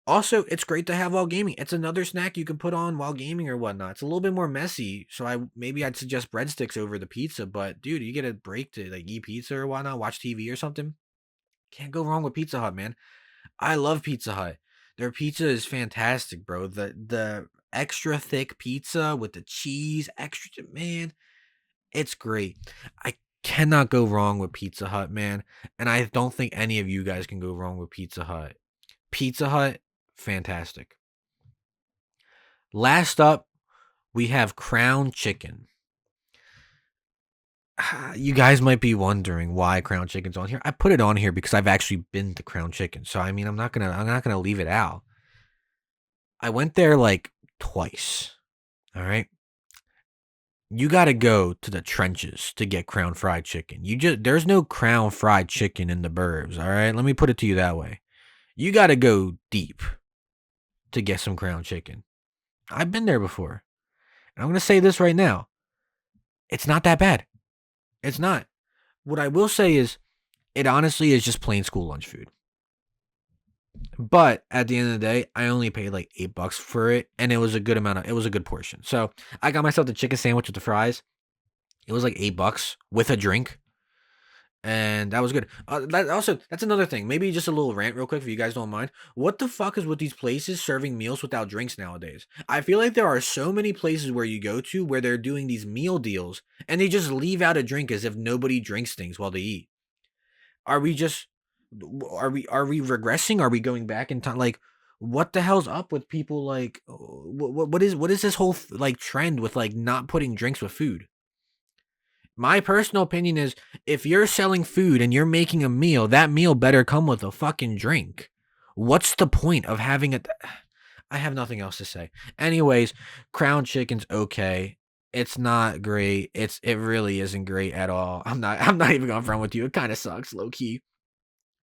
Also, it's great to have while gaming. It's another snack you can put on while gaming or whatnot. It's a little bit more messy, so I'd suggest breadsticks over the pizza. But dude, you get a break to like eat pizza or whatnot, watch TV or something. Can't go wrong with Pizza Hut, man. I love Pizza Hut. Their pizza is fantastic, bro. The extra thick pizza with the cheese, extra man, it's great. I cannot go wrong with Pizza Hut, man. And I don't think any of you guys can go wrong with Pizza Hut. Pizza Hut, fantastic. Last up, we have Crown Chicken. You guys might be wondering why Crown Chicken's on here. I put it on here because I've actually been to Crown Chicken. So I mean, I'm not gonna leave it out. I went there like twice. All right. You got to go to the trenches to get Crown Fried Chicken. There's no Crown Fried Chicken in the burbs, all right? Let me put it to you that way. You got to go deep to get some Crown Chicken. I've been there before. And I'm going to say this right now. It's not that bad. It's not. What I will say is it honestly is just plain school lunch food. But at the end of the day, I only paid like $8 for it, and it was a good portion. So I got myself the chicken sandwich with the fries. It was like $8 with a drink, and that was good. That's another thing. Maybe just a little rant real quick if you guys don't mind. What the fuck is with these places serving meals without drinks nowadays? I feel like there are so many places where you go to where they're doing these meal deals, and they just leave out a drink as if nobody drinks things while they eat. Are we regressing? Are we going back in time? Like, what the hell's up with people? Like, what is this whole like trend with like not putting drinks with food? My personal opinion is if you're selling food and you're making a meal, that meal better come with a fucking drink. What's the point of having it? I have nothing else to say. Anyways, Crown Chicken's okay. It's not great. It really isn't great at all. I'm not even going front with you. It kind of sucks, low key.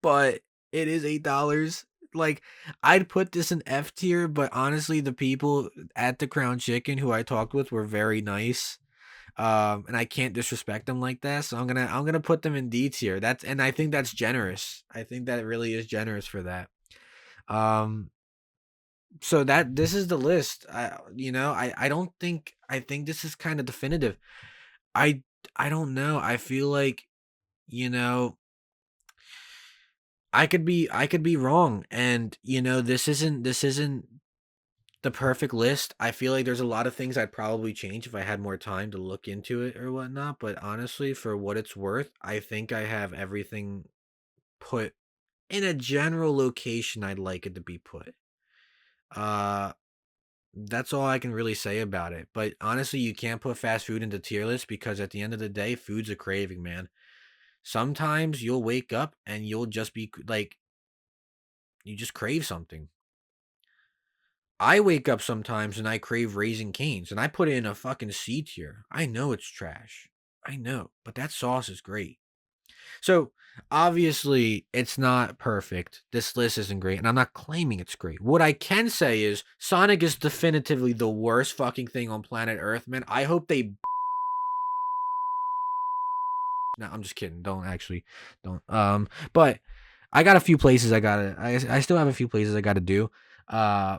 But it is $8. Like, I'd put this in F tier, but honestly, the people at the Crown Chicken who I talked with were very nice. And I can't disrespect them like that, so I'm gonna put them in D tier. And I think that's generous. I think that really is generous for that. Um, so this is the list. I think this is kind of definitive. I I don't know. I feel like, you know, I could be wrong, and this isn't the perfect list. I feel like there's a lot of things I'd probably change if I had more time to look into it or whatnot. But honestly, for what it's worth, I think I have everything put in a general location I'd like it to be put. Uh, that's all I can really say about it. But honestly, you can't put fast food into tier list because at the end of the day, food's a craving, man. Sometimes you'll wake up and you'll just be like, you just crave something. I wake up sometimes and I crave Raising Canes and I put it in a fucking C tier. I know it's trash. I know, but that sauce is great. So, obviously, it's not perfect. This list isn't great, and I'm not claiming it's great. What I can say is Sonic is definitively the worst fucking thing on planet Earth, man. I hope they. No, I'm just kidding. Don't. But I got a few places I still have a few places I gotta do. Uh,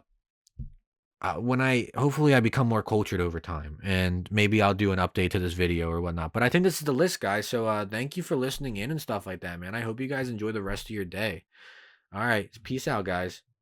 when hopefully I become more cultured over time, and maybe I'll do an update to this video or whatnot. But I think this is the list, guys. So thank you for listening in and stuff like that, man. I hope you guys enjoy the rest of your day. All right, peace out, guys.